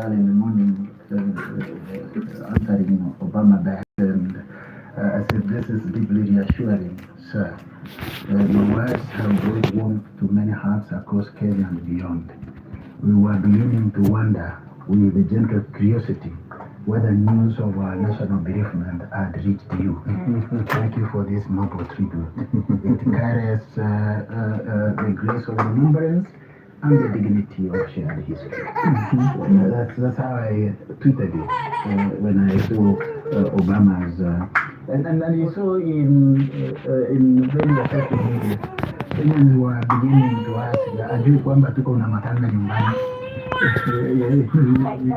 early in the morning answering Obama back, and I said, this is deeply reassuring, sir. Your words have brought warmth to many hearts across Kenya and beyond. We were beginning to wonder, with a gentle curiosity, whether news of our national bereavement had reached you. Thank you for this noble tribute. It carries the grace of remembrance and the dignity of shared history. That's how I tweeted it when I saw Obama's, and you saw in various social media, Kenyans were beginning to ask, ajui kwamba tuko na matanga nyumbani. I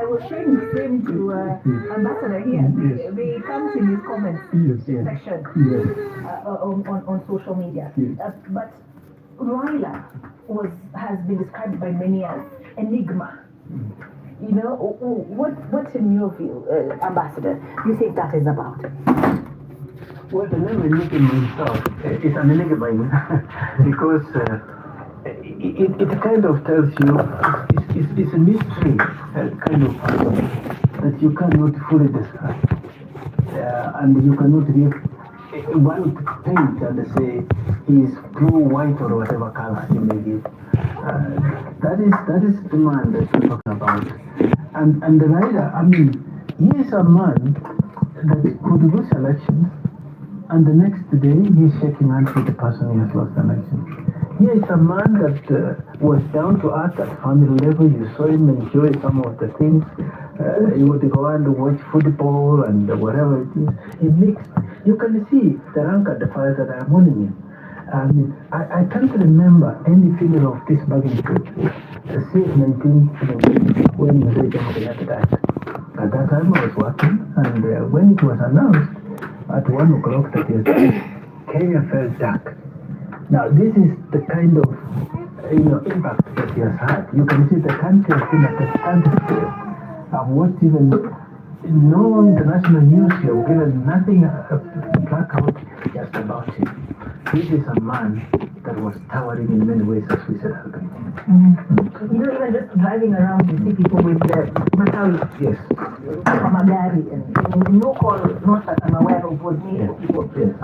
was sharing the same to Ambassador here. They come in his comments section on social media. But Raila has been described by many as enigma. You know, what in your view, Ambassador, do you think that is about? Well, the name enigma itself is an enigma because it kind of tells you it's a mystery kind of that you cannot fully describe, and you cannot give one paint and say he's blue, white, or whatever color he may give. That is the man that we're talking about. And the Raila, I mean, he is a man that could lose elections, and the next day he's shaking hands with the person he has lost elections. He is a man that was down to earth at family level. You saw him enjoy some of the things. He would go and watch football and whatever it is. He mixed. You can see the rank and the fire that I am on him. I mean, I can't remember any figure of this magnitude since 1970 when Mzee Jomo Kenyatta died. At that time I was working, and when it was announced at 1 o'clock that he had died, Kenya felt dark. Now, this is the kind of impact that he has had. You can see the country has been at a standstill. I've watched even no international news here, given nothing black out just about him. This is a man that was towering in many ways, as we said earlier. You know, even just driving around, you see people with the Matawi, Magari, and no call, not that I'm aware of, would need people to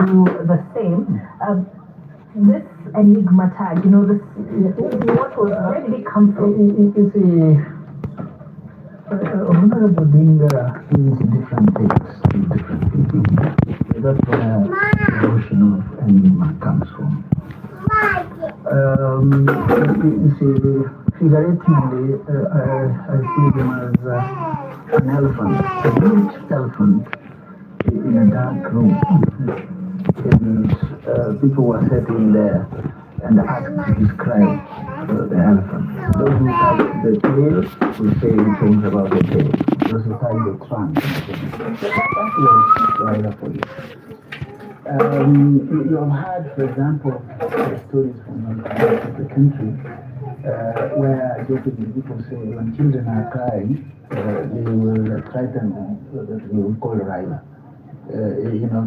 do the same. This enigma tag, what was, where did it come from? Honorable Odinga is different things to different people. That's where the notion of enigma comes from. You see, figuratively, I see them as an elephant, a huge elephant in a dark room. And people were sitting there and asked to describe the elephant. Those who have the tail will say things about the tail. Those who have the trunk. That's Raila for you. You have had, for example, stories from the country where jokingly people say when children are crying, they will threaten that they will call Raila. Feeling of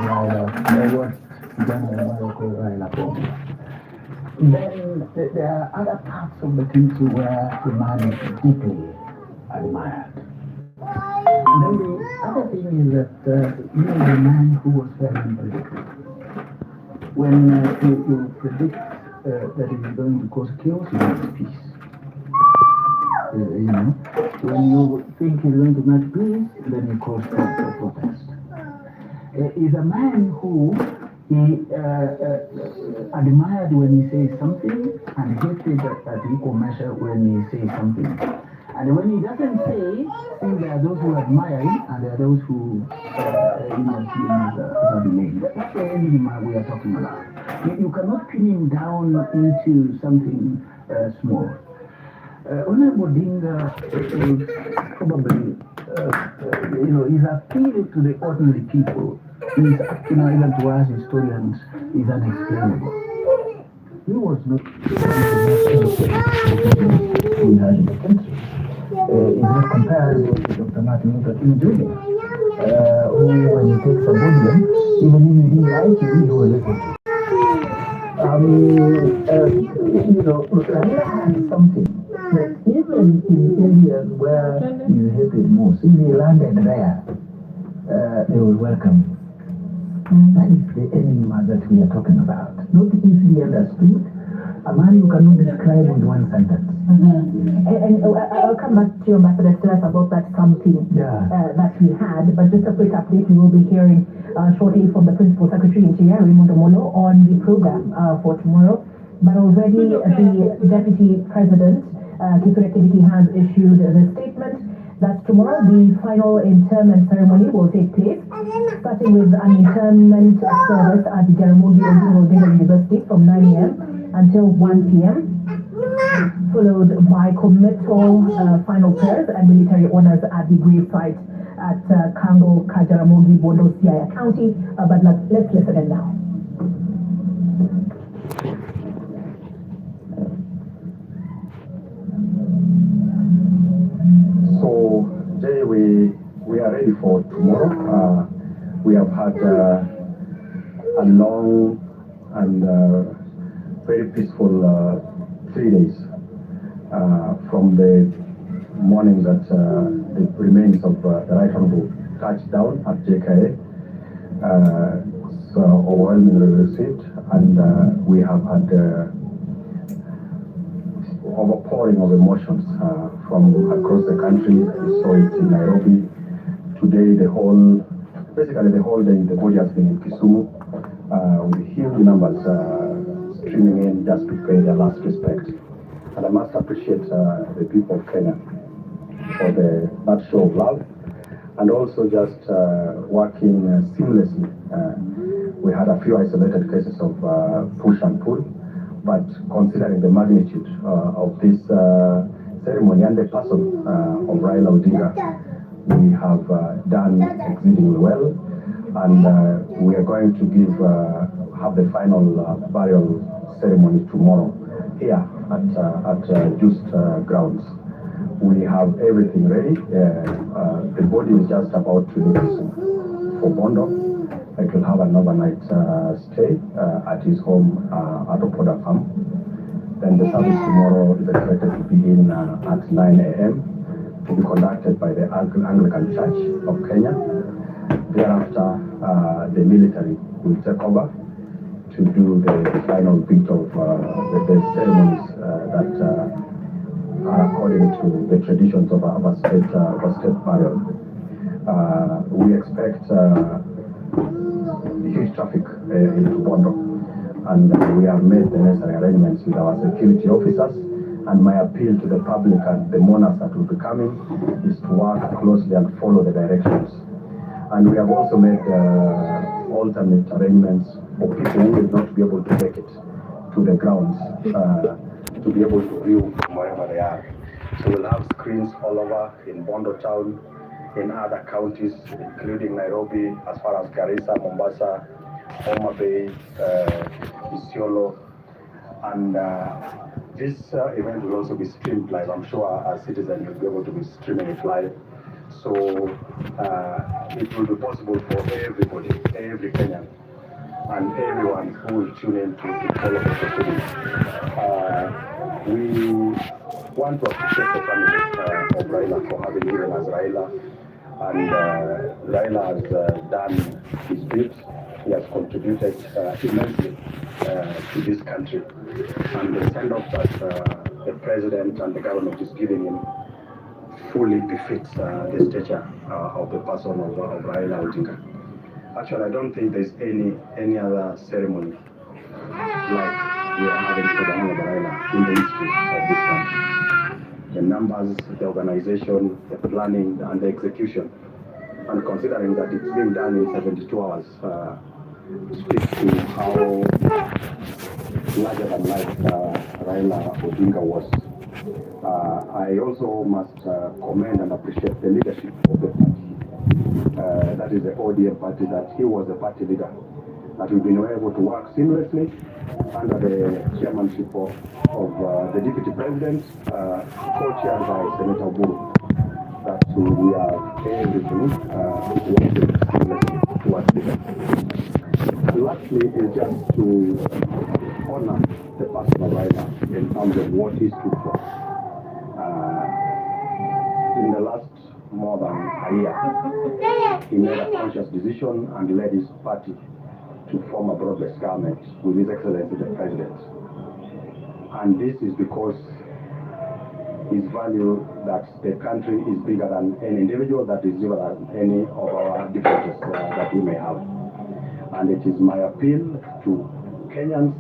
Raila, what General call Raila for. Then there are other parts of the country where the man is deeply admired. And then the other thing is that he is a man who was very unpredictable. When you predict that he is going to cause chaos, he makes peace. When you think he's going to make peace, then you cause protest. He's a man who he admired when he says something and hated at equal measure when he says something. And when he doesn't say, there are those who admire him and there are those who see him as a villain. That's the enigma we are talking about. You cannot pin him down into something small. Honorable Odinga probably, his appeal to the ordinary people is, even to us historians, is unexplainable. He was not we had in the country. It was compared with Dr. Martin Luther King Jr., who, when he takes a podium, even if you didn't like him, you were listening to. Raila had something even in areas where you hate it most, if you landed there, they will welcome you. That is the enigma that we are talking about. Not easily understood. A man you cannot describe with one sentence. And I'll come back to you, Ambassador, to us about that something that we had. But just a quick update, we will be hearing shortly from the Principal Secretary Interior, Raymond Omolo, on the program for tomorrow. But already the Deputy President, Kithure Kindiki, has issued the statement that tomorrow the final interment ceremony will take place, starting with an interment service at the Jaramogi Odinga University from 9 a.m. until 1 p.m., followed by committal final prayers and military honors at the grave site at Kango Kajaramogi, Bondo, Siaya County. But let's listen in now. So, Jay, we are ready for tomorrow. We have had a long and very peaceful 3 days from the morning that the remains of the Right Honorable touched down at JKA. So overwhelmingly received, and we have had overpouring of emotions from across the country. We saw it in Nairobi. Today, basically the whole day, the body has been in Kisumu with huge numbers streaming in just to pay their last respect. And I must appreciate the people of Kenya for that show of love, and also just working seamlessly. We had a few isolated cases of push and pull, but considering the magnitude of this ceremony and the person of Raila Odinga, we have done exceedingly well, and we are going to have the final burial ceremony tomorrow here at Just Grounds. We have everything ready. The body is just about to leave for Bondo. It will have an overnight stay at his home at Opoda Farm. Then the service tomorrow is expected to begin at 9 a.m. to be conducted by the Anglican Church of Kenya. Thereafter, the military will take over to do the final bit of the ceremonies that are according to the traditions of our state burial. We expect huge traffic into Bondo, and we have made the necessary arrangements with our security officers. And my appeal to the public and the mourners that will be coming is to work closely and follow the directions. And we have also made alternate arrangements for people who will not be able to make it to the grounds to be able to view from wherever they are. So we'll have screens all over in Bondo town, in other counties, including Nairobi, as far as Garissa, Mombasa, Homa Bay, Isiolo, and this event will also be streamed live. I'm sure our citizens will be able to be streaming it live. So it will be possible for everybody, every Kenyan, and everyone who will tune in to follow the proceedings. We want to appreciate the family of Raila for having given us Raila. And Raila has done his bit. He has contributed immensely to this country. And the send-off that the president and the government is giving him fully befits the stature of the person of Raila Odinga. Actually, I don't think there's any other ceremony like we are having for the Raila in the history of this country. The numbers, the organization, the planning, and the execution. And considering that it's being done in 72 hours, speaks to how larger than life Raila Odinga was. I also must commend and appreciate the leadership of the party. That is the ODM party, that he was the party leader. That we've been able to work seamlessly under the chairmanship of the deputy president, co-chaired by Senator Buru. That we are everything working seamlessly towards this. And lastly is just to honor the person of Raila in terms of what he stood for. in the last more than a year, he made a conscious decision and led his party to form a broad-based government with His Excellency the President. And this is because his value that the country is bigger than any individual, that is bigger than any of our differences that we may have. And it is my appeal to Kenyans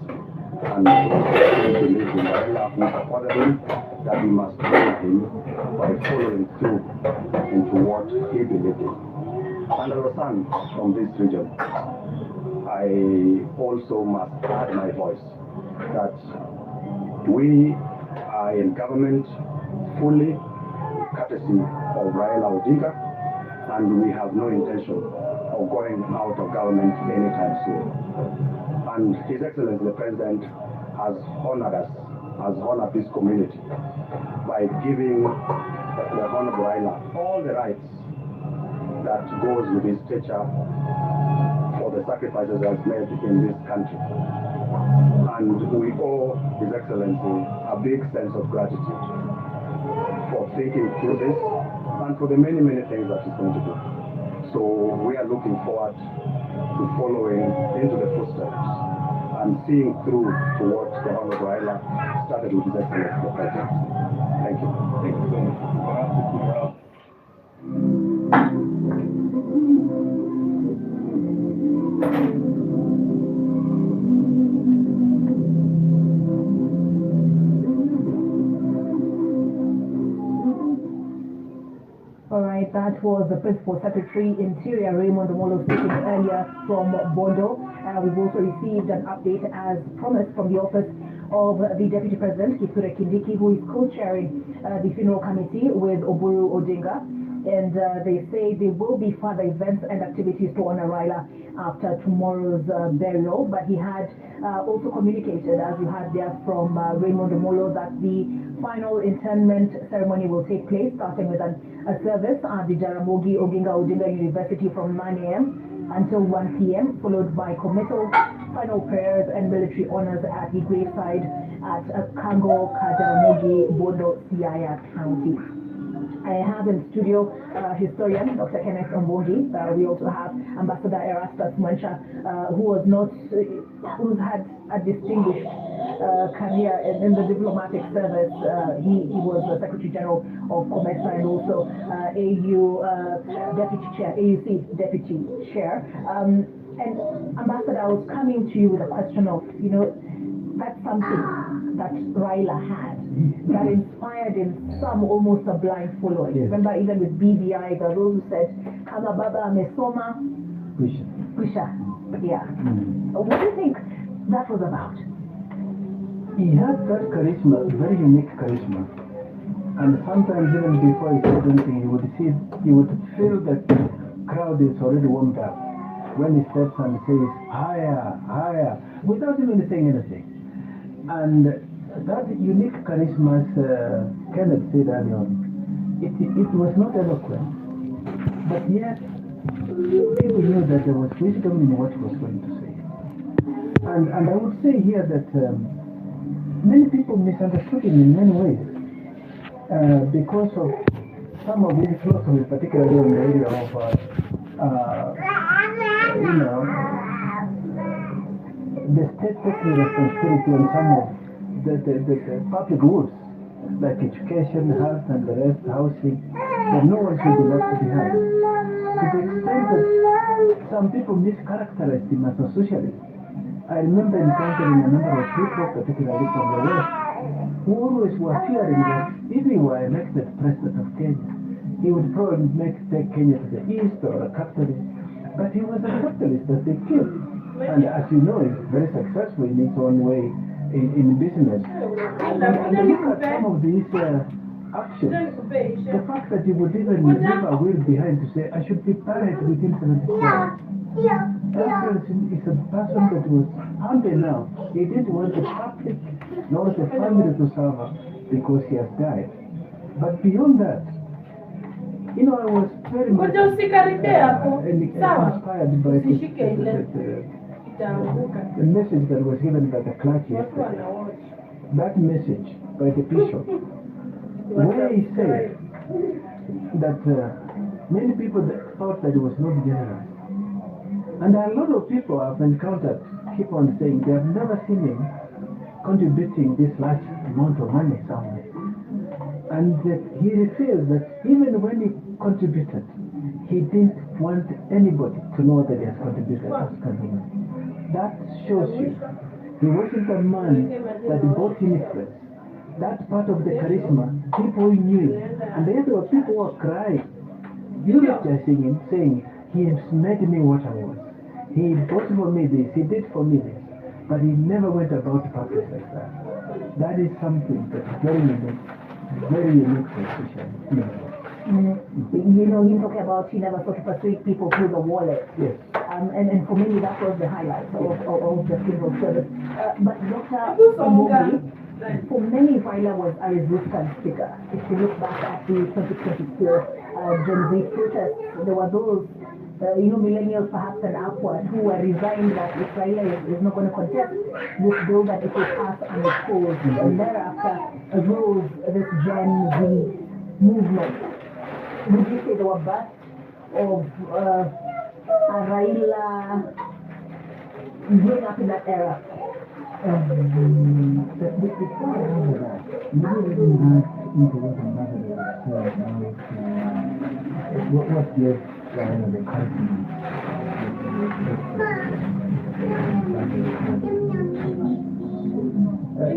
and those who live in Raila who supported him that we must join him by following through into what he believed in. And as a son from this region, I also must add my voice that we are in government fully courtesy of Raila Odinga, and we have no intention of going out of government anytime soon. And His Excellency the President has honored us, has honored this community by giving the Honorable Raila all the rights that goes with his stature for the sacrifices he has made in this country. And we owe His Excellency a big sense of gratitude for thinking through this and for the many, many things that he's going to do. So we are looking forward to following into the footsteps and seeing through to what the Honorable Raila started with His Excellency the President. Thank you. Thank you so much. All right, that was the Principal Secretary Interior Raymond Omolo speaking earlier from Bondo. We've also received an update as promised from the office of the Deputy President, Kithure Kindiki, who is co-chairing the funeral committee with Oburu Odinga. And they say there will be further events and activities to honor Raila after tomorrow's burial. But he had also communicated, as you heard there from Raymond Omolo, that the final interment ceremony will take place, starting with a service at the Jaramogi Oginga Odinga University from 9 a.m. until 1 p.m., followed by committal, final prayers, and military honors at the graveside at Kango, Jaramogi, Bondo, Siaya County. I have in studio historian Dr. Kenneth Ombongi. We also have Ambassador Erastus Mancha, who's had a distinguished career in the diplomatic service. He was the Secretary General of COMESA and also AU Deputy Chair, AUC Deputy Chair. And Ambassador, I was coming to you with a question of, that's something that Raila had that inspired in some almost a blind following. Yes. Remember, even with BBI, there were those who said, Kama Baba Mesoma Pusha. Yeah. What do you think that was about? He had that charisma, very unique charisma. And sometimes even before he said anything, you would feel that the crowd is already warmed up. When he steps and says, higher, higher, without even saying anything. And that unique charisma, as Kenneth said earlier on, it was not eloquent, but yet people knew that there was wisdom in what he was going to say. And I would say here that many people misunderstood him in many ways because of some of his philosophy, particularly in the area of the state taking responsibility on some of the public goods, like education, health, and the rest, housing, that no one should be left behind. To the extent that some people mischaracterized him as a socialist. I remember encountering a number of people, particularly from the West, who always were fearing that if he were elected president of Kenya, he would probably take Kenya to the east or a capitalist. But he was a capitalist as they killed. And as you know, he's very successful in his own way in business. And look at some of these actions. The fact that he would even leave a will behind to say, I should be buried within 74 hours. That person is a person that was humble now. He didn't want the public nor the family to suffer because he has died. But beyond that, I was very much inspired by the message that was given by the clerk yesterday. That message by the bishop, where he said that many people thought that he was not generous. And a lot of people I've encountered keep on saying they have never seen him contributing this large amount of money somewhere. And he revealed that even when he contributed, he didn't want anybody to know that he has contributed that kind of money. That shows you he wasn't a man that bought influence. That part of the charisma, people knew him. And there were people who were crying, eulogizing him, saying, he has made me what I was. He bought for me this, he did for me this. But he never went about practice like that. That is something that's very unique for Christian. You know, you talk about he never sought to persuade people through the wallet. Yes. And for me, that was the highlight of the civil service. But Dr. Bondo, for many, Raila was a resistance figure. If you look back at the 2022 Gen Z protests, there were those, millennials perhaps and upward, who were resigned that if Raila is not going to contest this bill, that it will pass unopposed. And thereafter arose this Gen Z movement. Would you say there were bursts of Raila growing up in that era? Before I remember that, maybe we didn't ask into what another what gave Raila the confidence.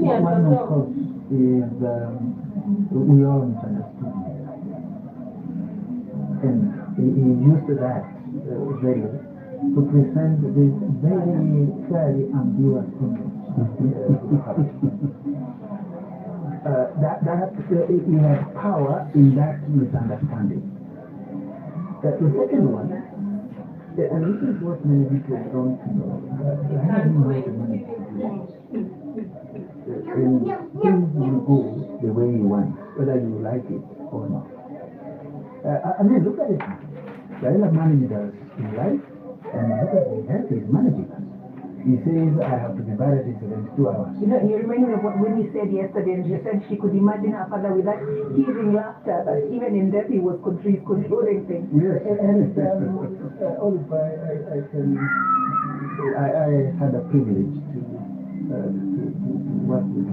One, of course, is we all misunderstood him. And he used that very to present this very fairly ambiguous image. He has power in that misunderstanding. The second one, and this is what many people don't know, I haven't heard of many situations. Things will go the way you want, whether you like it or not. I mean, look at it. Raila managed us in life, and look at the health he's managing us. He says, I have to be buried in 72 hours. You remind me of what Winnie said yesterday, and she said she could imagine her father with that heaving laughter, that even in death he was controlling things. Yes, and Olive, I had a privilege to work with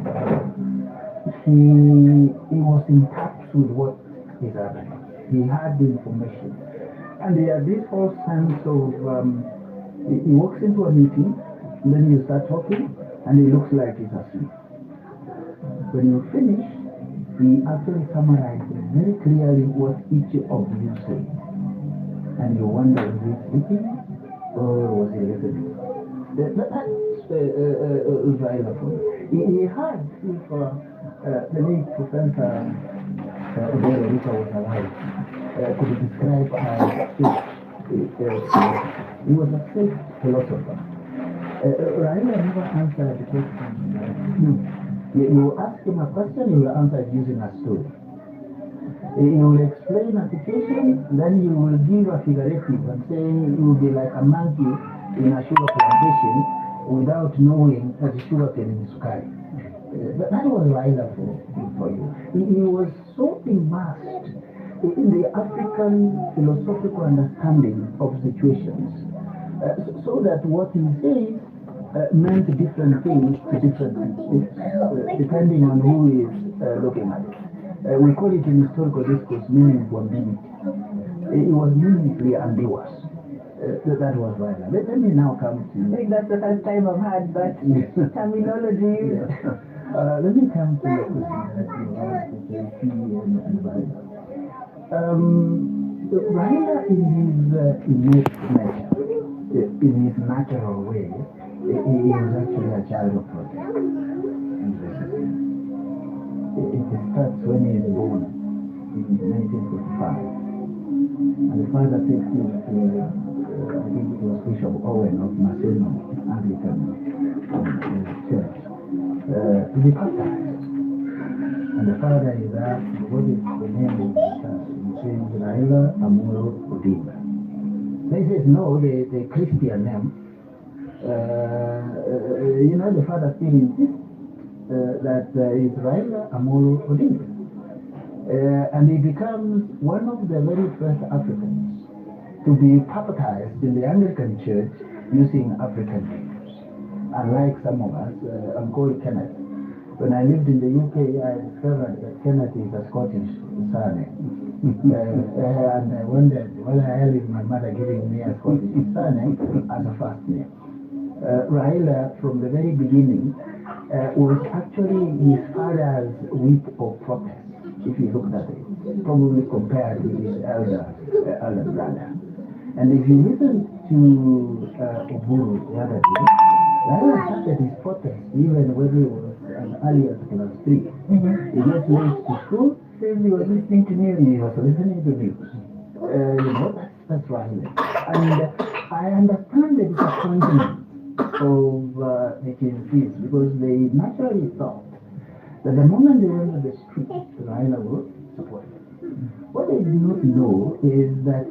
him. He was in touch with what is happening. He had the information. And he had this whole sense of, he walks into a meeting, and then you start talking, and he looks like he's asleep. When you finish, he actually summarizes very clearly what each of you say. And you wonder, was he sleeping, or was he listening? That's Raila for you. He had, if the late Professor Odinga was alive, could describe as he was a faith philosopher. Raila never answered the question. You ask him a question, he will answer it using a story. He will explain a situation, then you will give a figurative and say you will be like a monkey in a sugar plantation without knowing that the sugar cane is sky. That was Raila for you. He was so immersed in the African philosophical understanding of situations, so that what he says meant different things to different people, depending on who is looking at it. We call it in historical discourse meaningful ambiguity. It was meaningfully ambiguous. That was Raila. Let me now come to... I think that's the first time I've had that terminology. Let me come to your question that you asked, JP and Raila. Raila in his innate nature, in his natural way, he is actually a child of protest and resistance. It starts when he is born in 1945. And the father takes him to, I think it was Bishop Owen of Maseno Anglican Church, to be baptized. And the father is asked, what is the name of the church? He says, Raila Amolo Odinga. They says, no, the Christian name. The father still insists that it's Raila Amolo Odinga. And he becomes one of the very first Africans to be baptized in the Anglican Church using African names. Unlike some of us, I'm called Kenneth. When I lived in the UK, I discovered that Kenneth is a Scottish surname. And I wondered whether I is my mother giving me a Scottish surname as a first name. Raila, from the very beginning, was actually his father's whip of protest, if you looked at it, probably compared with his elder brother. And if you listen to Oburu the other day, Raila started his protest even when he was an earlier class 3. He just went to school, says he was listening to news, he was listening to news. That's Raila. And I understand the disappointment of the Gen Zs because they naturally thought that the moment they went to the street, Raila would support them. What they do not know is that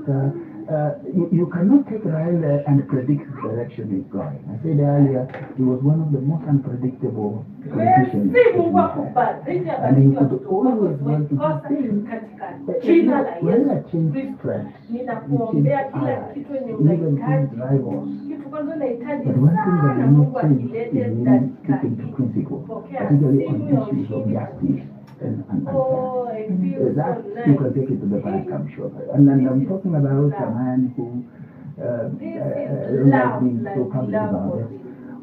you cannot take Raila and predict the direction he's going. I said earlier, he was one of the most unpredictable politicians. And he could always want to do things. Raila changed friends. He changed allies. He even changed rivals. But one thing that he not change is really keeping to principle, particularly on issues of justice and that you can take it to the bank, I'm sure. And then I'm talking about a man who not being so public about it,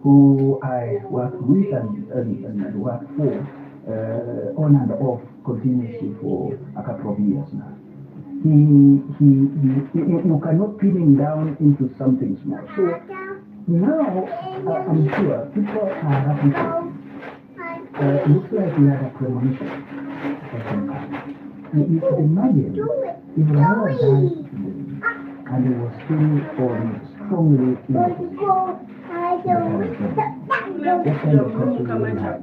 who I worked with and worked for on and off continuously for a couple of years now. You cannot pin him down into something small. So now I'm sure people are happy to him. It looks like he had a premonition of some kind. You could imagine if Raila died today and he was still on strongly in the position. What kind of country would we have?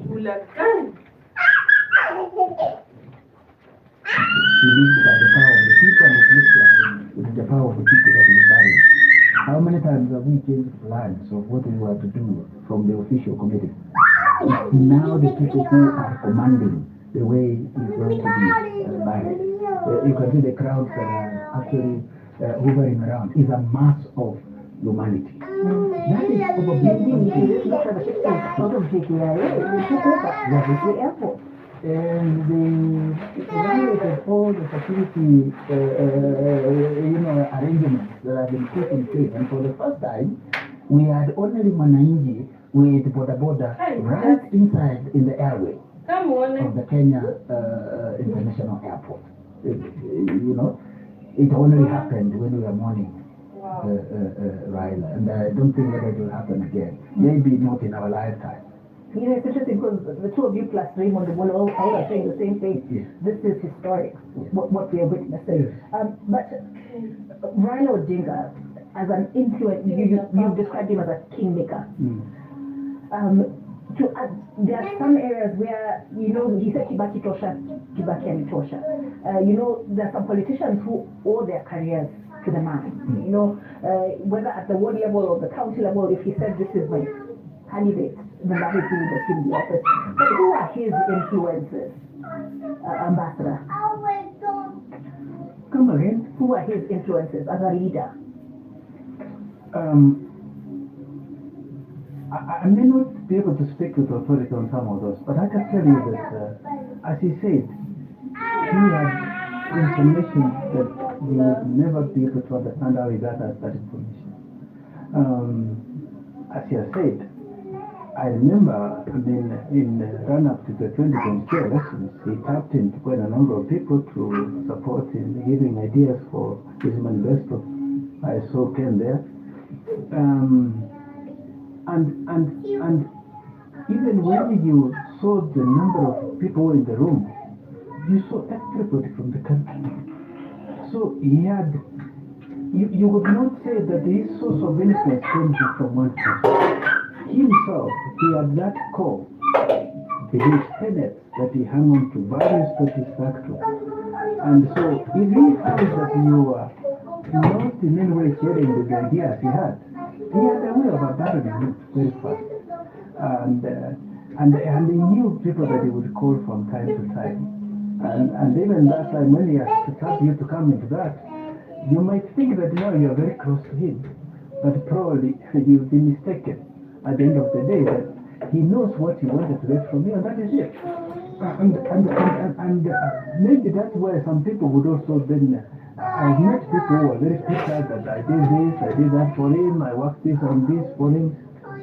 He lives by the power of the people, and it looks like it is the power of the people that is dying. How many times have we changed plans of what we were to do from the official committee? It's now the people who are commanding the way it's going to be managed. You can see the crowds that are actually hovering around. It's a mass of humanity. That is probably the airport. And they evaluated all the security arrangements that have been put in place. And for the first time, we had only Mwananchi with Boda right inside in the airway of the Kenya International Airport. It only happened when we were mourning Raila, and I don't think that it will happen again. Maybe not in our lifetime. It's interesting because the two of you plus Raymond and all are saying the same thing. Yes. This is historic, what we are witnessing. Yes. But Raila Odinga, as an influence, you've described him as a kingmaker. There are some areas where, he said Kibaki Tosha, Kibaki and Tosha. There are some politicians who owe their careers to the man. Whether at the ward level or the county level, if he said this is my candidate, then that is who will give the office. But who are his influences, Ambassador? Come again? Who are his influences as a leader? I may not be able to speak with authority on some of those, but I can tell you that, as he said, he had information that you would never be able to understand how he got that information. As he has said, I remember in the run-up to the 2022 elections, he tapped into quite a number of people to support him, giving ideas for his manifesto. I saw Ken there. And even when you saw the number of people in the room, you saw everybody from the country. So he had, you would not say that his source of influence came from one person. Himself, he had that core, his tenets that he hung on to, values that he stuck to. And so if he found that you were not in any way sharing the ideas he had a way of abandoning it very fast. And he knew people that he would call from time to time. And even that time when he has asked you to come into that, you might think that now you are very close to him, but probably you'll be mistaken at the end of the day that he knows what he wanted to get from you, and that is it. And maybe that's why some people would also then. I've met people who are very bitter that I did this, I did that for him, I worked this on this for him,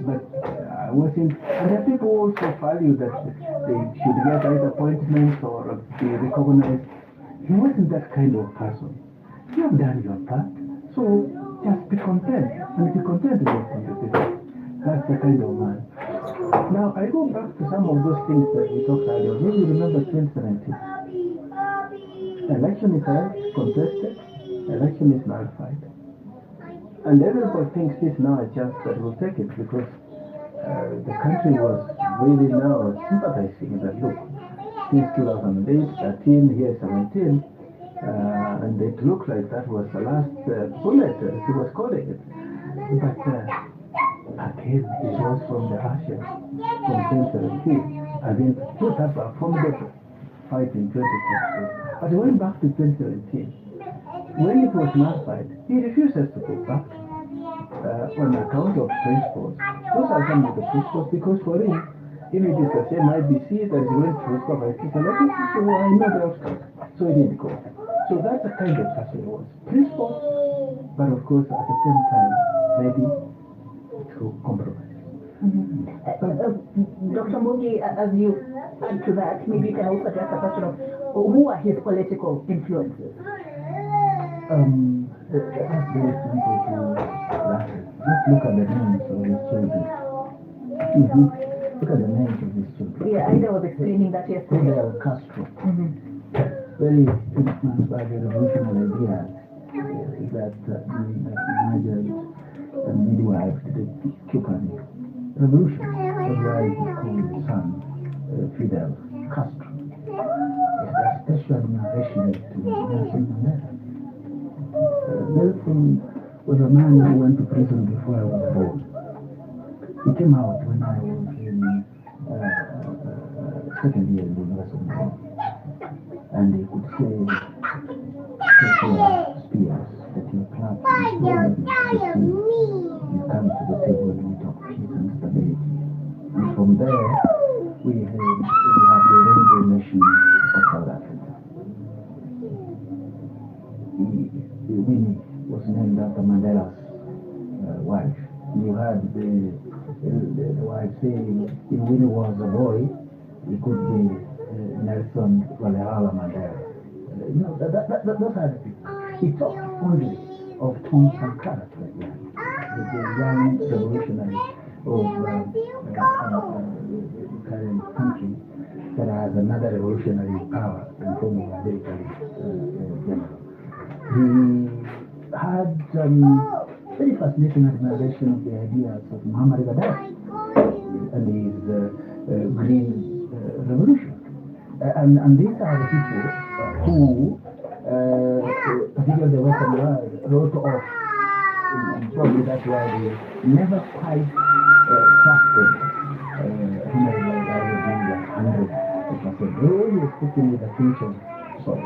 but I wasn't. And there are people who also value that they should get either appointments or be recognized. He wasn't that kind of person. You have done your part, so just be content and be content with your contribution. That's the kind of man. Now I go back to some of those things that we talked earlier. Maybe you remember 2017. Election is held, contested, election is nullified. And everybody thinks this now a chance that we'll take it because the country was really now sympathizing that look, since 2008, 13, here 17, and it looked like that was the last bullet, as he was calling it. But again, it was from the ashes from 2017. Again, put up a formidable fight in 2022. But he went back to 2017. When it was nullified, he refuses to go back on account of principles. Those are some of the principles because for him, if it is the same IBC that he went through for vice election, so I know the outcome. So he didn't go. So that's the kind of person he was. Principles, but of course at the same time, ready to compromise. Dr. Mugi, as you add to that, maybe you can also address the question of who are his political influences? That's very simple to answer. Just look at the names of his children. Look at the names of his children. Yeah, Ida was explaining that yesterday. Fidel Castro. Very influenced by the revolutionary ideas that the imagined and midwife to the Cuban revolution. That's why he called his son Fidel Castro. It's a special narration to Nelson Mandela. Nelson was a man who went to prison before I was born. He came out when I was in second year in the university. And he could say spears that you plant you come to the table and we talk peace and stability. And from there we have the rainbow nation of South Africa. Winnie was named after Mandela's wife. You had the wife saying if Winnie was a boy, he could be Nelson Raila Mandela. Those are the people. He talked only of Tom Sankara, the young revolutionary of the current country that has another revolutionary power in form of a military general. He had very fascinating admiration of the ideas of Muhammad Gaddafi and his Green Revolution. And these are the people who, particularly the Western world, wrote off, and probably that's why they never quite trusted Henry Odinga 100%. They always put him with a pinch of salt.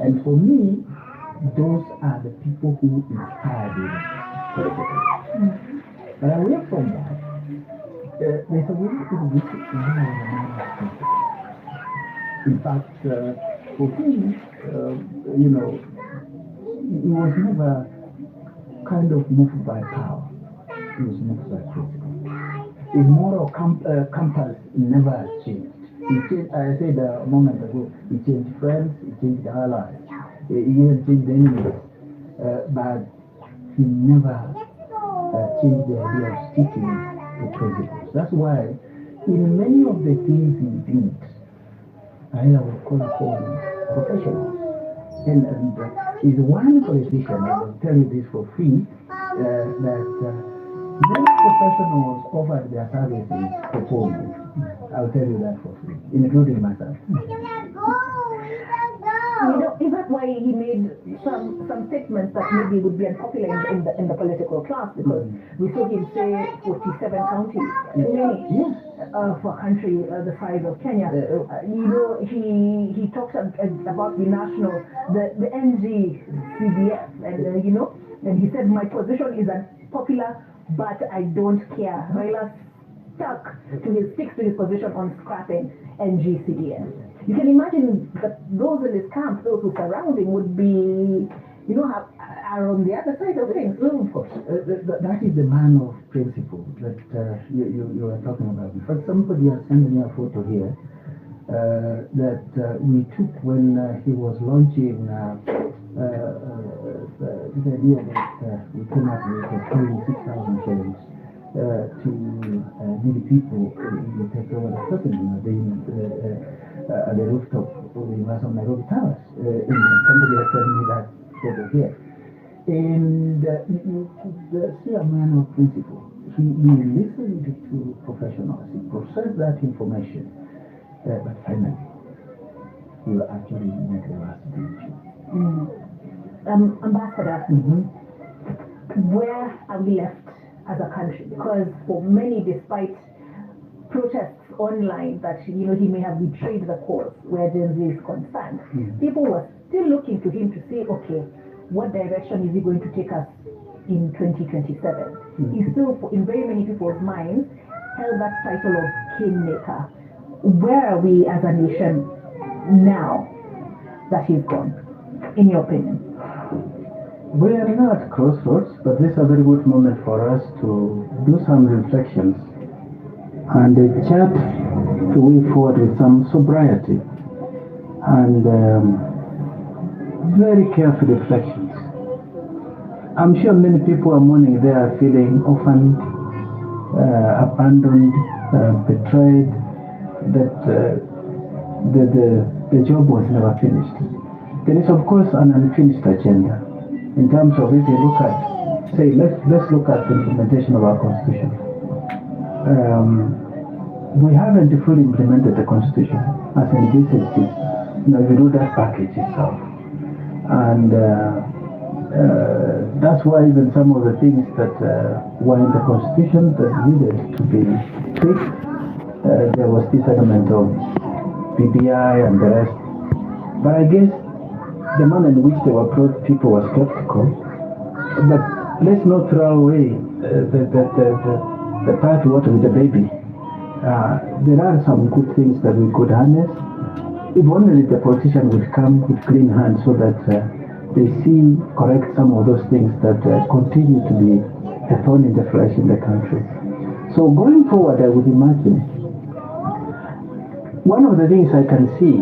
And for me, those are the people who inspired him politically. But away from that, there's a way in which he was a man of principle. In fact, for him, he was never kind of moved by power. He was moved by principle. His moral compass never changed. I said a moment ago, he changed friends, he changed allies, he even changed enemies, but he never changed the idea of sticking to principles. That's why in many of the things he did, I would call him professionals. And he's one politician, I will tell you this for free, that most professionals offered their services for poor. I'll tell you that for free, including myself. In that why he made some statements that maybe would be unpopular in the political class, because we saw him say 47 counties, too many for a country the size of Kenya. He talked about the NGCDF, and he said, my position is unpopular, but I don't care. Raila sticks to his position on scrapping NGCDF. You can imagine that those in his camp, those who surround him, would be, are on the other side of things. Well, of course, that is the man of principle that you were talking about. In fact, somebody has sent me a photo here that we took when he was launching this idea that we came up with paying 6,000 shillings to needy people in the takeover of the at the rooftop of the University of Nairobi Towers. Somebody has sent me that photo here. And you could see a man of principle. He listened to professionals, he processed that information, but finally, he will actually make the last decision. Ambassador, where are we left as a country? Because for many, despite protests online that he may have betrayed the cause where Gen Z is concerned, people were still looking to him to say, okay, what direction is he going to take us in 2027? He still, in very many people's minds, held that title of kingmaker. Where are we as a nation now that he's gone, in your opinion? We are now at crossroads, but this is a very good moment for us to do some reflections and chart the way forward with some sobriety and very careful reflections. I'm sure many people are mourning. They are feeling orphaned, abandoned, betrayed, that the job was never finished. There is, of course, an unfinished agenda in terms of, if you look at, say, let's look at the implementation of our constitution. We haven't fully implemented the constitution as envisaged it. If you do that package itself. And that's why even some of the things that were in the constitution that needed to be fixed, there was this element of PBI and the rest. But I guess the manner in which they were brought, people were skeptical. But let's not throw away the bath water with the baby. There are some good things that we could harness. If only the politician would come with clean hands so that they correct some of those things that continue to be a thorn in the flesh in the country. So going forward, I would imagine one of the things I can see,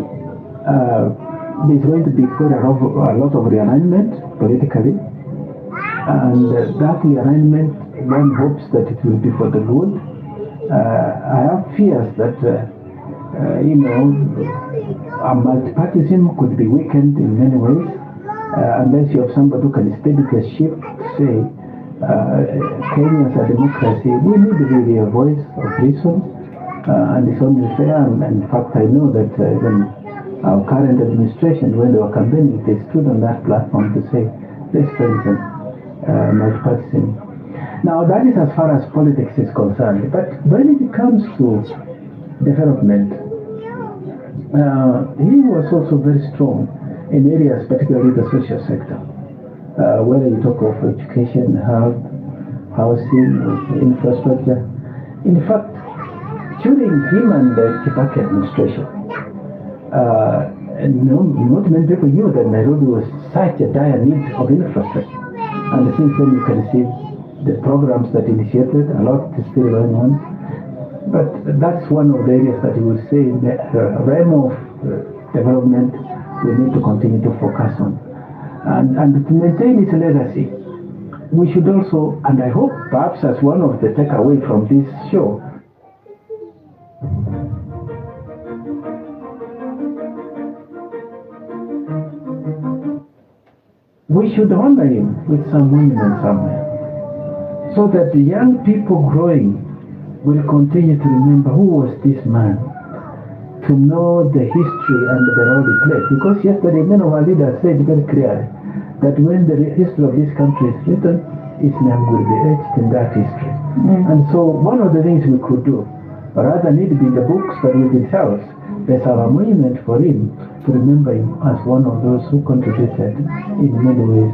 there's going to be quite a lot of realignment politically, and that realignment, one hopes that it will be for the good. I have fears that multipartyism could be weakened in many ways unless you have somebody who can steady the ship. Say, Kenya as a democracy, we need really a voice of reason, and it's only fair. And in fact, I know that even our current administration, when they were campaigning, they stood on that platform to say, let's strengthen multipartyism. Now, that is as far as politics is concerned. But when it comes to development, he was also very strong in areas, particularly the social sector. Whether you talk of education, health, housing, infrastructure. In fact, during him and the Kibaki administration, not many people knew that Nairobi was such a dire need of infrastructure. And since then you can see the programs that initiated, a lot is still going on. But that's one of the areas that you will say in the realm of development we need to continue to focus on. And to maintain its legacy, we should also, and I hope perhaps as one of the takeaway from this show, we should honor him with some monument somewhere, so that the young people growing will continue to remember who was this man to know the history and the role it played. Because yesterday many of our leaders said very clearly that when the history of this country is written, its name will be etched in that history. And so one of the things we could do, rather need to be in the books but within ourselves, let's have a monument for him to remember him as one of those who contributed in many ways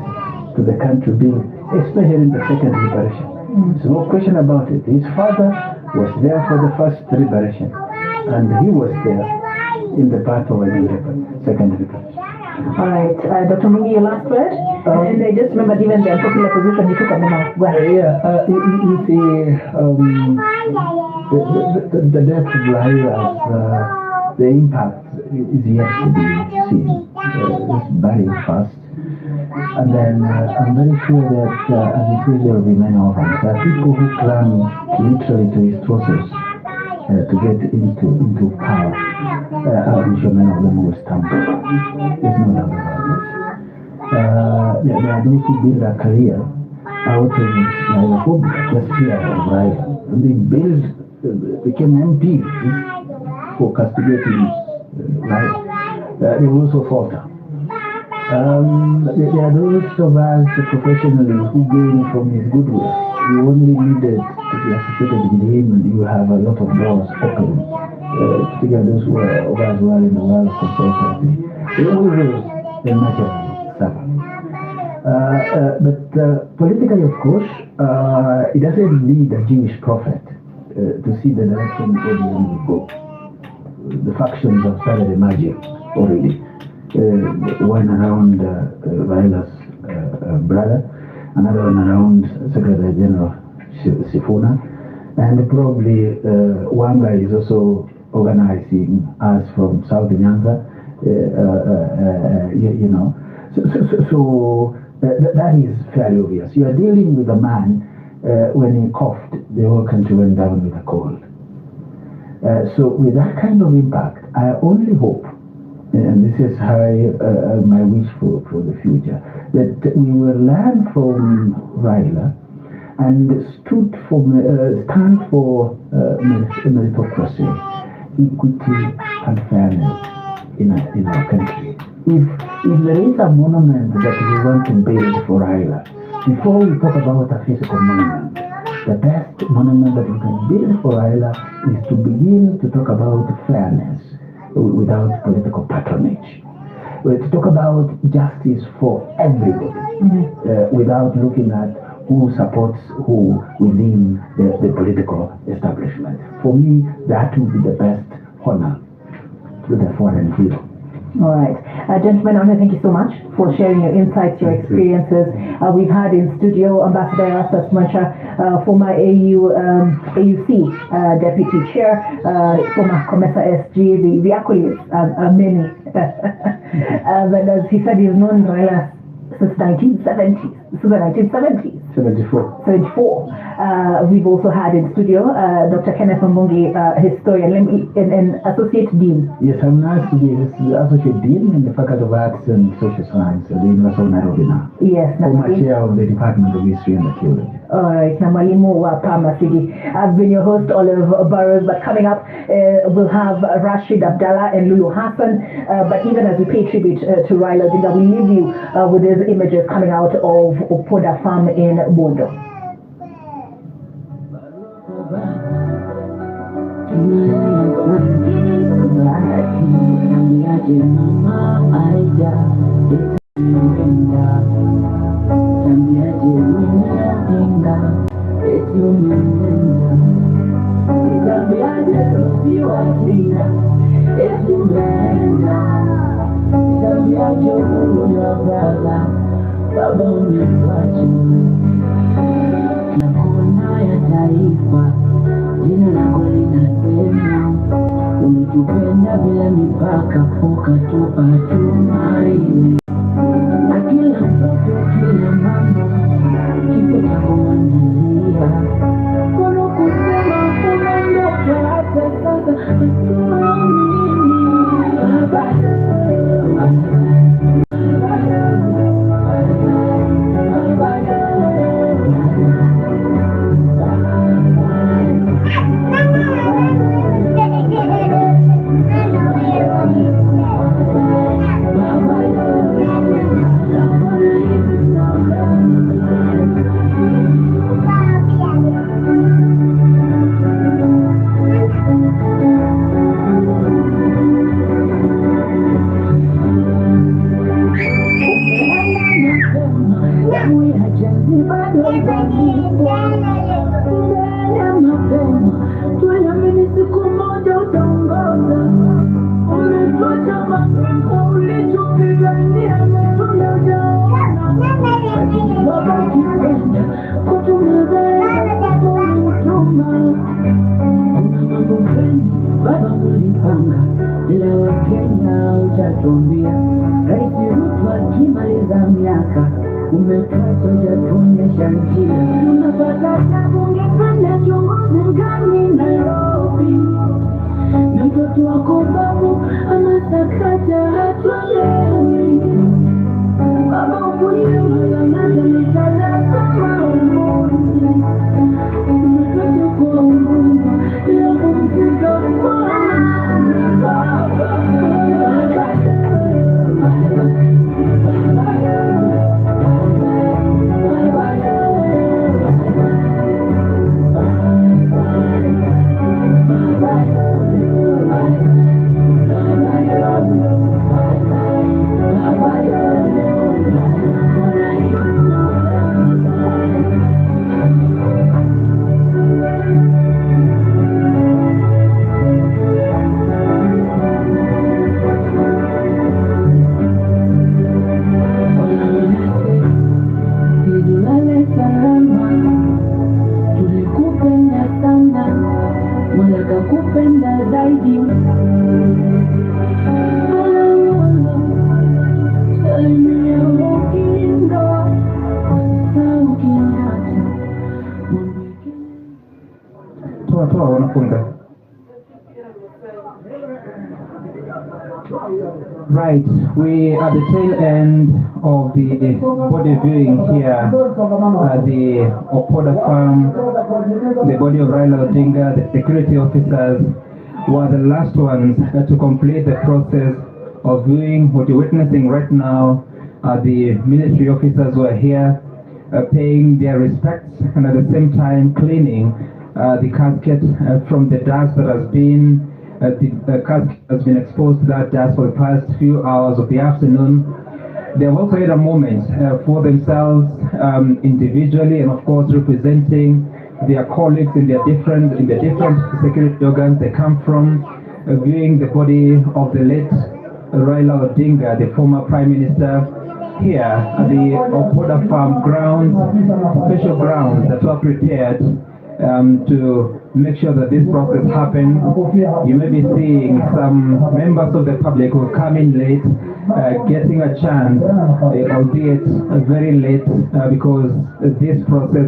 to the country being, especially in the second liberation. There's no question about it. His father was there for the first liberation, and he was there in the battle of the second liberation. All right, Dr. Mungi, your last word? And I just remembered even the unpopular position you took on the mouth. Well, You see, the death of Raila, the impact is yet to be seen. It's very fast. And then I'm very sure that as it will, there will be many of us. There are people who climb literally to his trousers to get into power. I'm sure many of them will stumble. There's no doubt about it. There are those who build a career out of Railaphobia, just fear of Raila. And they became MPs for castigating Raila. They also falter. There are those of us professionally who gain from his goodwill. You only needed to be associated with him and you have a lot of doors open. Particularly those who are of us who are in the world of consultancy. They always naturally suffer. But politically, of course, it doesn't need a Jewish prophet to see the direction Odinga will go. The factions have started emerging already. One around Raila's brother, another one around Secretary General Sifuna, and probably Wanga is also organizing us from South Nyanza, you know. So that is fairly obvious. You are dealing with a man, when he coughed, the whole country went down with a cold. So with that kind of impact, I only hope, and this is my wish for the future, that we will learn from Raila and stand for meritocracy, equity, and fairness in our country. If there is a monument that we want to build for Raila, before we talk about a physical monument, the best monument that we can build for Raila is to begin to talk about fairness without political patronage. To talk about justice for everybody, without looking at who supports who within the political establishment. For me, that would be the best honor to the fallen hero. All right. Gentlemen, I want to thank you so much for sharing your insights, your experiences. We've had in studio Ambassador Erastus Mancha, former AUC Deputy Chair, former Comesa SG. The accolades are many. But as he said, he's known Raila since 1970s. 74. We've also had in studio Dr. Kenneth Mungi, historian and associate dean. Yes, I'm nice to be associate dean in the Faculty of Arts and Social Science at the University of Nairobi now. Yes, former chair of the Department of History and Archaeology. All right, na mwalimu wa Pamasigi. I've been your host, Olive Burrows, but coming up, we'll have Rashid Abdallah and Lulu Hassan. But even as we pay tribute to Raila Odinga, we leave you with these images coming out of Opoda Farm in Bondo. Jina lako linasema umetupenda bila mipaka, ukatupa tumaini, na kila mtoto, kila mama, kifo chako wanalia, kono kusema unaondoka hata sasa, hatuamini baba. uyajazi bado mbele mapema, tuliamini siku moja utaongoza. Umetuacha mapema, ulichopigania matunda hujaona. Lakini Baba ukipenda kutumebeba kutuma. Kuna mambo mengi Baba ulipanga, ila Wakenya hujatuambia. Rais Ruto akimaliza miaka, umetuacha hujatuonyesha njia. Tunapata tabu, ungependa kiongozi gani Nairobi? Na mtoto wako babu anasakata hatuelewi. Baba ukulie malamaza mitalaka maumuzi. Umetuacha kwa huruma, ila kumfika mwana Baba. Right, we are at the tail end of the body viewing here at the Opoda farm. The body of Raila Odinga, the security officers were the last ones to complete the process of viewing. What you're witnessing right now are the military officers who are here paying their respects and at the same time cleaning the casket from the dust that has been the casket has been exposed to that dust for the past few hours of the afternoon. They have also had a moment for themselves individually and of course representing their colleagues in the different security organs they come from, viewing the body of the late Raila Odinga, the former Prime Minister, here at the Opoda farm grounds, special grounds that were prepared to make sure that this process happens. You may be seeing some members of the public who come in late, getting a chance, albeit very late, because this process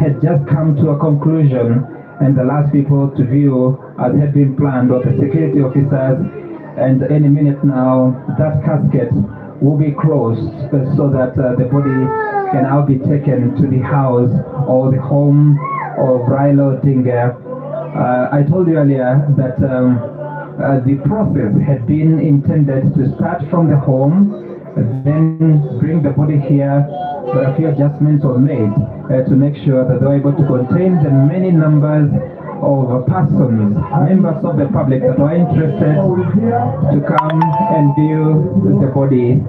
had just come to a conclusion, and the last people to view, as had been planned, were the security officers, and any minute now, that casket will be closed so that the body can now be taken to the house or the home of Raila Odinga. I told you earlier that the process had been intended to start from the home, then bring the body here, but a few adjustments were made to make sure that they were able to contain the many numbers of persons, members of the public that were interested to come and view the body.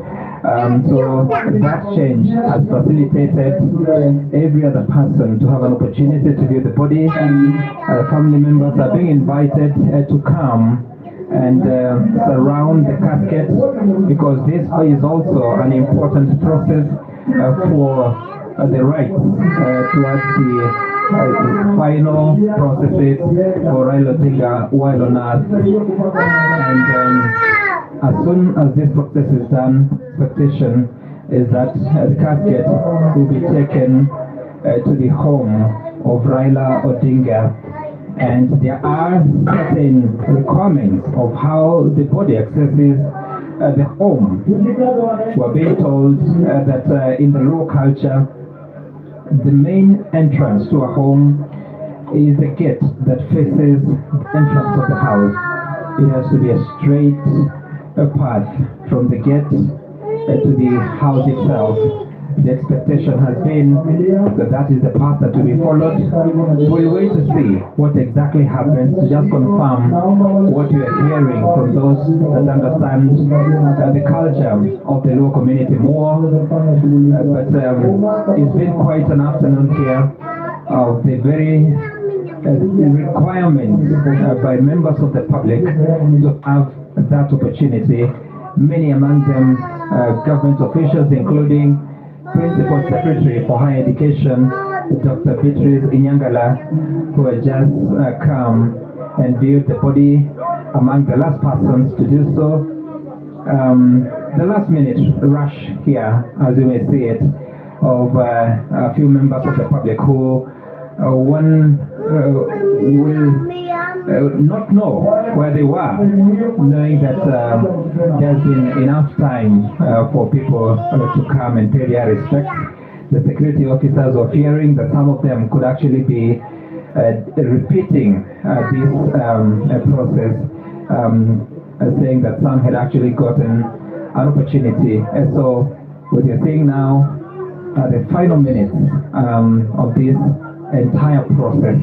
So that change has facilitated every other person to have an opportunity to view the body. Family members are being invited to come and surround the casket, because this is also an important process for the rights towards the final processes for Raila Odinga while on earth. And as soon as this process is done, expectation is that the casket will be taken to the home of Raila Odinga. And there are certain requirements of how the body accesses the home. We're being told that in the Luo culture, the main entrance to a home is the gate that faces the entrance of the house. It has to be a straight path from the gate to the house itself. the expectation has been that that is the path that will be followed. We'll wait to see what exactly happens, to just confirm what we are hearing from those that understand the culture of the Luo community more. But it's been quite an afternoon here of the very requirement by members of the public to have that opportunity. Many among them government officials, including Principal Secretary for Higher Education, Dr. Beatrice Inyangala, who had just come and viewed the body, among the last persons to do so. The last minute rush here, as you may see it, of a few members of the public who one will not know where they were, knowing that there's been enough time for people to come and pay their respects. The security officers were fearing that some of them could actually be repeating this process, saying that some had actually gotten an opportunity. And so what you're seeing now are the final minutes of this entire process,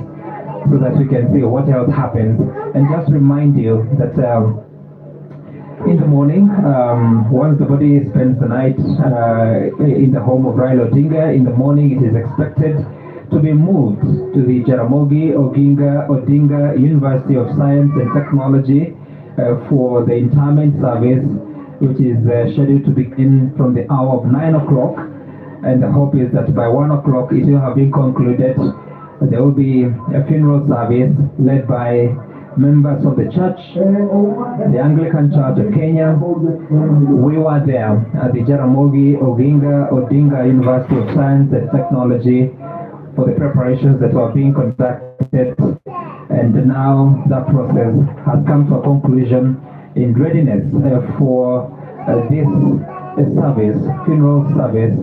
so that we can see what else happened. And just remind you that in the morning, once the body spends the night in the home of Raila Odinga, in the morning it is expected to be moved to the Jaramogi Odinga University of Science and Technology for the interment service, which is scheduled to begin from the hour of 9 o'clock. And the hope is that by 1 o'clock it will have been concluded. There will be a funeral service led by members of the church, the Anglican Church of Kenya. We were there at the Jaramogi Odinga University of Science and Technology for the preparations that were being conducted. And now that process has come to a conclusion in readiness for this service, funeral service,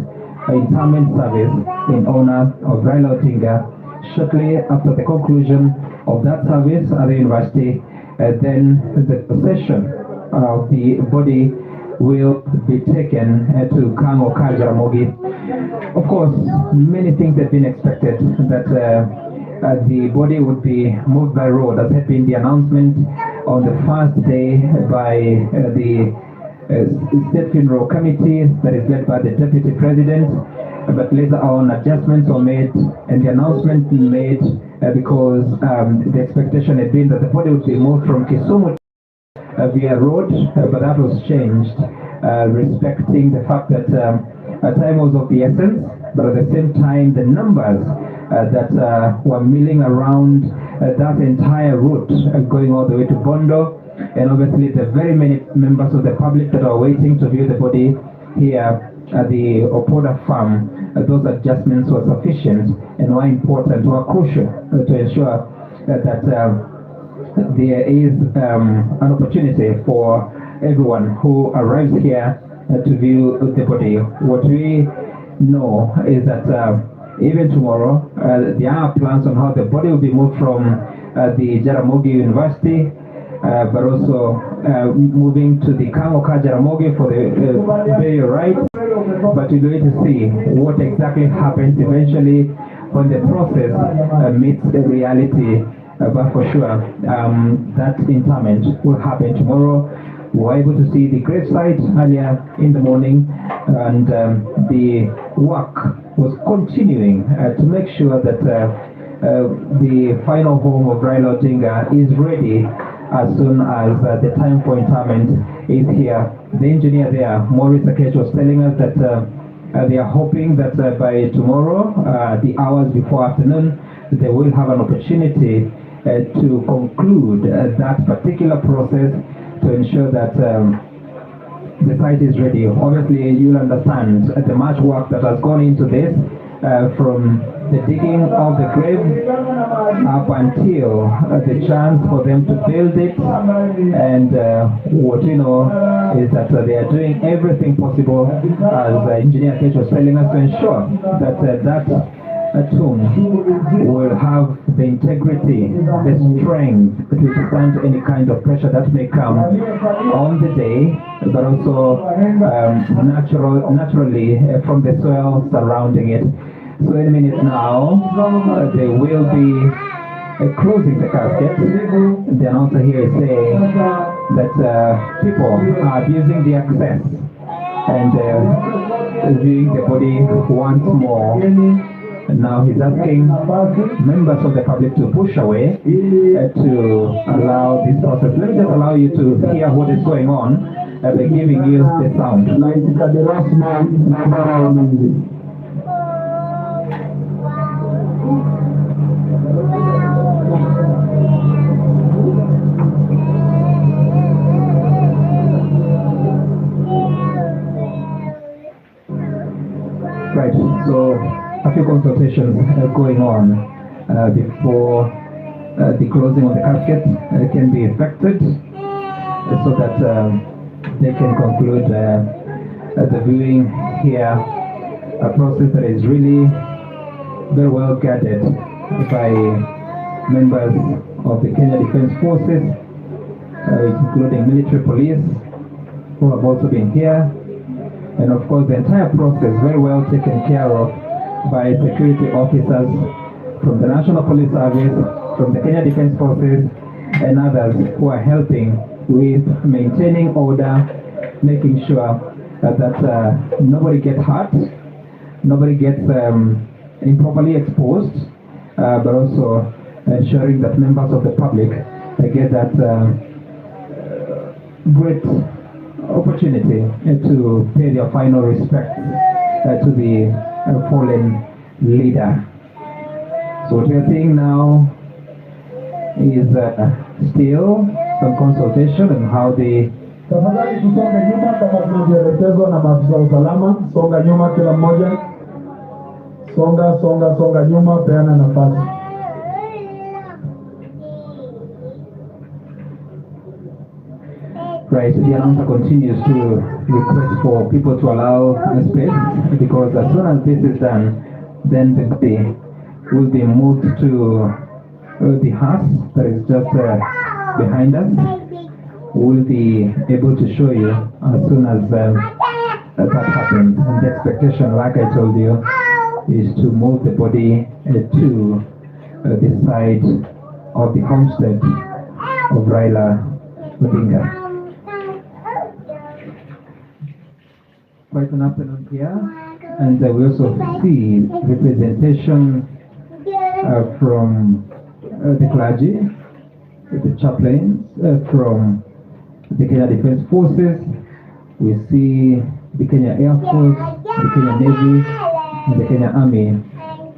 interment service in honor of Raila Odinga. Shortly after the conclusion of that service at the university, then the possession of the body will be taken to Kango Jaramogi. Of course, many things have been expected, that the body would be moved by road, as had been the announcement on the first day by the State Funeral Committee that is led by the Deputy President. But later on, adjustments were made and the announcement made because the expectation had been that the body would be moved from Kisumu via road, but that was changed, respecting the fact that time was of the essence, but at the same time the numbers that were milling around that entire route going all the way to Bondo, and obviously the very many members of the public that are waiting to view the body here at the Opoda farm, those adjustments were sufficient and were important, were crucial to ensure that there is an opportunity for everyone who arrives here to view the body. What we know is that even tomorrow, there are plans on how the body will be moved from the Jaramogi University, but also moving to the Kango Jaramogi for the burial rites. But we're going to see what exactly happens eventually when the process meets the reality. But for sure, that interment will happen tomorrow. We were able to see the gravesite earlier in the morning, and the work was continuing to make sure that the final home of Raila Odinga is ready as soon as the time for interment is here. The engineer there, Maurice Akech, was telling us that they are hoping that by tomorrow, the hours before afternoon, they will have an opportunity to conclude that particular process to ensure that the site is ready. Obviously, you'll understand the much work that has gone into this, from the digging of the grave up until the chance for them to build it. And what we know is that they are doing everything possible, as Engineer Kesh was telling us, to ensure that that tomb will have the integrity, the strength to withstand any kind of pressure that may come on the day but also naturally from the soil surrounding it. So in a minute now, they will be closing the casket. The announcer here is saying that people are abusing the access and viewing the body once more. And now he's asking members of the public to push away to allow this process. Let me just allow you to hear what is going on by giving you the sound. Right, so a few consultations going on before the closing of the casket can be effected so that they can conclude the viewing here, a process that is really very well guarded by members of the Kenya Defense Forces, including military police, who have also been here. And of course, the entire process very well taken care of by security officers from the National Police Service, from the Kenya Defense Forces, and others who are helping with maintaining order, making sure that nobody gets hurt, nobody gets improperly exposed, but also ensuring that members of the public get that great opportunity to pay their final respect to the fallen leader. So what we are seeing now is still some consultation on how the Tafadhali tusonge nyuma kama tunavyoelekezwa na maafisa wa usalama. Songa nyuma kila mmoja. Songa nyuma, peana nafasi. Right, the announcer continues to request for people to allow space, because as soon as this is done, then the body will be moved to the hearse that is just behind us. We'll be able to show you as soon as that happens. And the expectation, like I told you, is to move the body to the side of the homestead of Raila Odinga. Quite an afternoon here, and we also see representation from the clergy, the chaplains, from the Kenya Defense Forces. We see the Kenya Air Force, the Kenya Navy, and the Kenya Army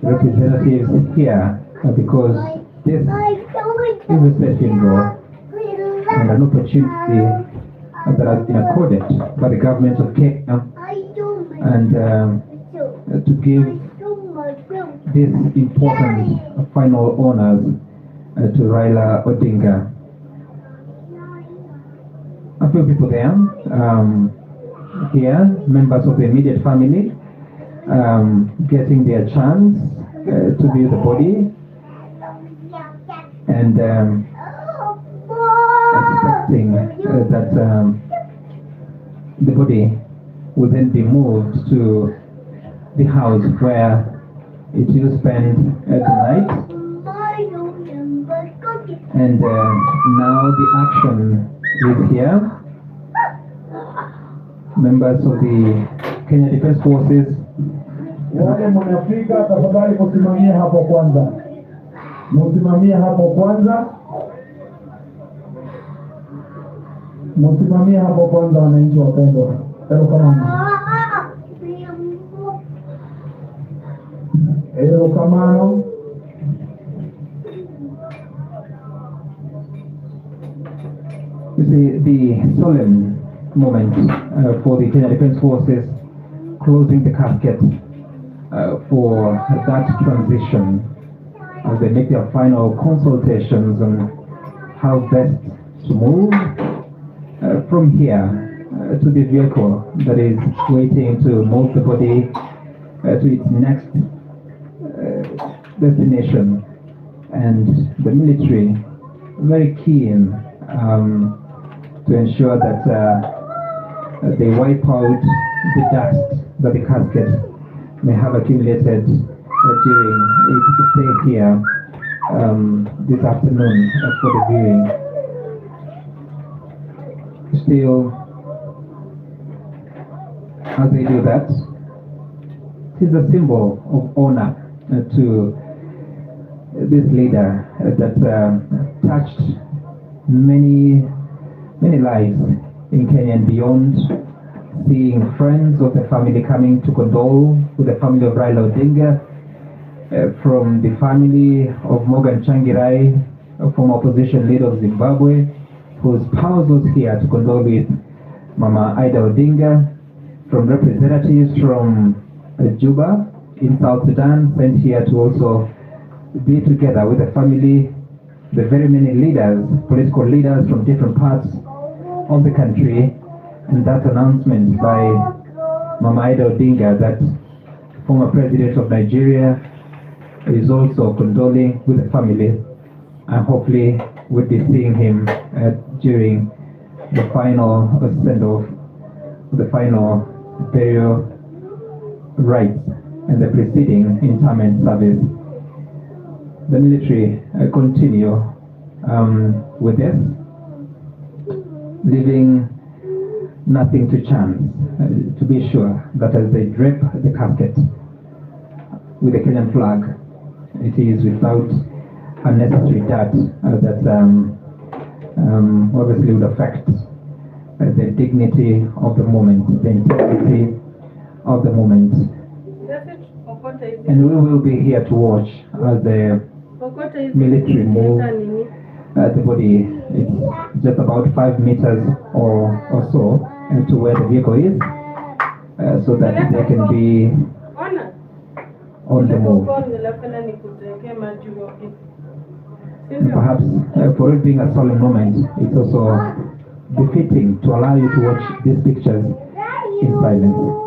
representatives here, because this is a session law and an opportunity that has been accorded by the government of Kenya, and to give this important final honors to Raila Odinga. A few people there, here, members of the immediate family, getting their chance to view the body, and expecting that the body will then be moved to the house where it will spend the night. And now the action is here. Members of the Kenya Defense Forces. Wale mnafika, tafadhali msimamie hapo kwanza. Msimamie hapo kwanza. Msimamie hapo kwanza, wananchi wapendwa. Hello Kamano. Hello Kamano. You see, the solemn moment for the Kenya Defense Forces closing the casket for that transition, as they make their final consultations on how best to move from here to the vehicle that is waiting to move the body to its next destination. And the military very keen to ensure that they wipe out the dust that the casket may have accumulated during its stay here this afternoon for the viewing. Still, as they do that, it is a symbol of honor to this leader that touched many lives in Kenya and beyond, seeing friends of the family coming to condole with the family of Raila Odinga, from the family of Morgan Changirai, former opposition leader of Zimbabwe, whose spouse was here to condole with Mama Ida Odinga, from representatives from Juba in South Sudan, sent here to also be together with the family, the very many leaders, political leaders from different parts of the country, and that announcement by Mama Ida Odinga that former president of Nigeria is also condoling with the family, and hopefully we'll be seeing him during the final send-off, the final burial rites and the preceding interment service. The military continue with this, leaving nothing to chance, to be sure that as they drape the casket with the Kenyan flag, it is without unnecessary dirt that obviously would affect the dignity of the moment, the integrity of the moment. And we will be here to watch as the military move the body. It's just about 5 meters or so to where the vehicle is, so that they can be on the move. And perhaps for it being a solemn moment, it's also befitting to allow you to watch these pictures in silence.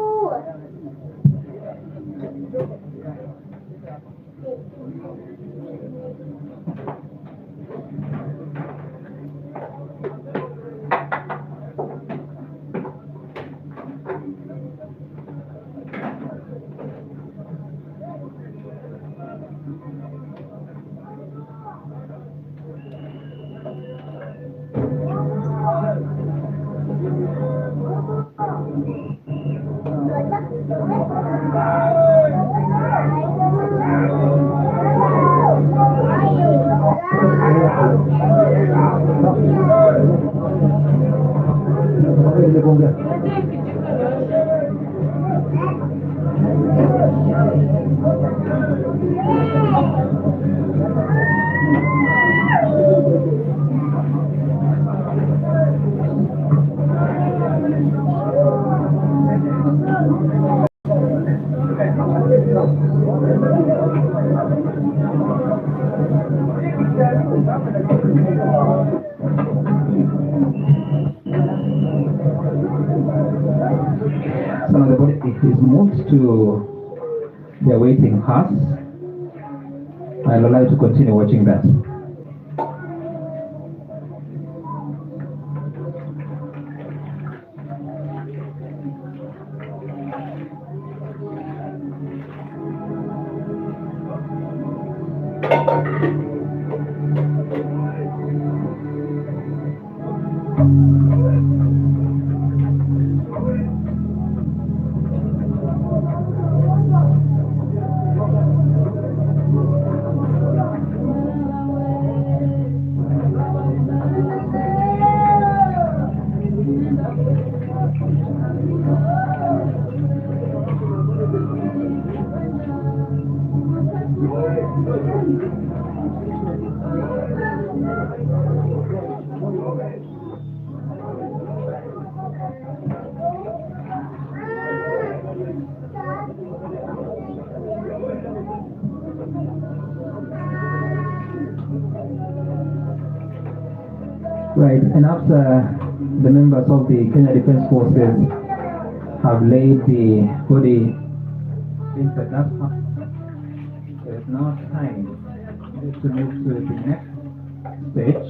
So now the body is moved to the awaiting hearse. I'll allow you to continue watching that. Right, and after the members of the Kenya Defense Forces have laid the body inside that house, there is now time to move to the next stage.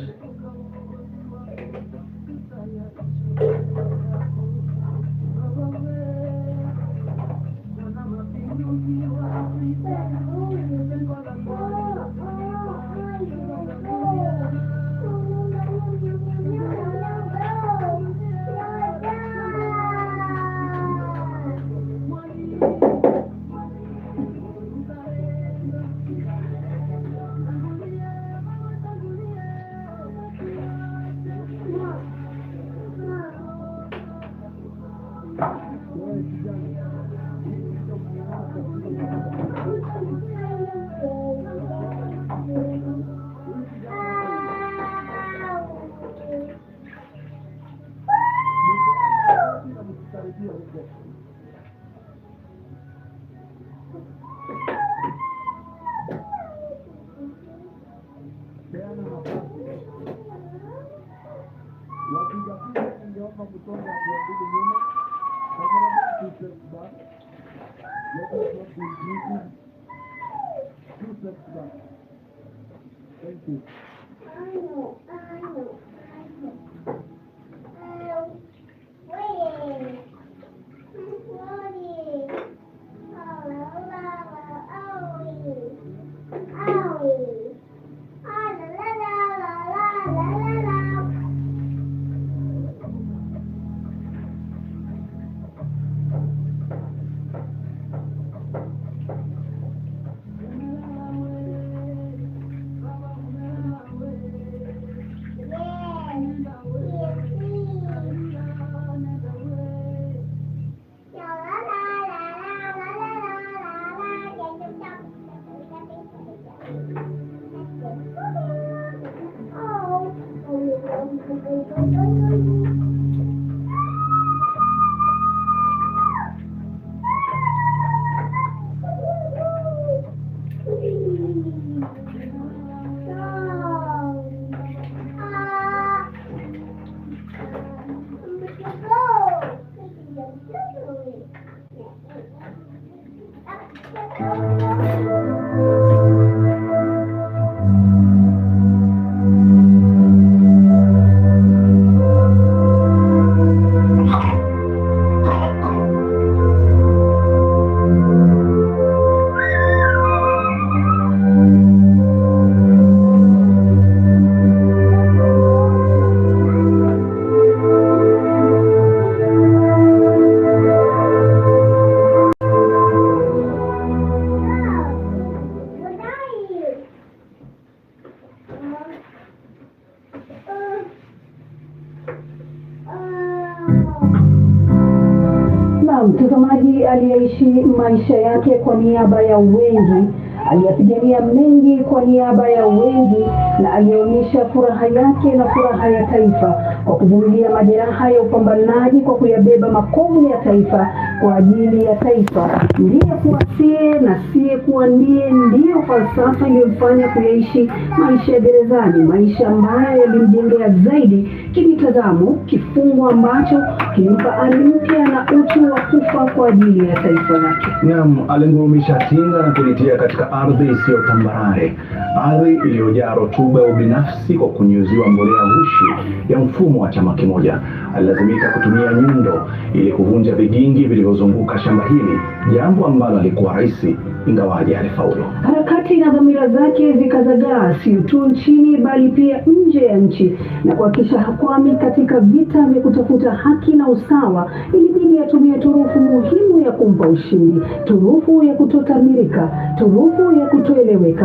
Mtazamaji aliyeishi maisha yake kwa niaba ya wengi, aliyapigania mengi kwa niaba ya wengi, na alionyesha furaha yake na furaha ya taifa kwa kuvumilia majeraha ya upambanaji, kwa kuyabeba makovu ya taifa kwa ajili ya taifa. Ndiye kuwa siye na siye kuwa ndiye, ndiyo falsafa iliyomfanya kuyaishi maisha ya gerezani, maisha ambayo yalimjengea zaidi kimitazamo, kifungo ambacho kilimpa ari mpya na utu wa kufa kwa ajili ya taifa lake. Naam, alingurumisha tinga na kulitia katika ardhi isiyo tambarare, ardhi iliyojaa rutuba ya ubinafsi kwa kunyuziwa mbolea ghushi ya mfumo wa chama kimoja. Alilazimika kutumia nyundo ili kuvunja vigingi vilivyozunguka shamba hili, jambo ambalo alikuwa rahisi ingawaje alifaulu. Harakati na dhamira zake zikazagaa sio tu nchini bali pia nje ya nchi, na kuhakikisha hakwami katika vita vya kutafuta haki na usawa. Ilibidi atumie turufu muhimu ya kumpa ushindi, turufu ya kutotabirika, turufu ya kutoeleweka.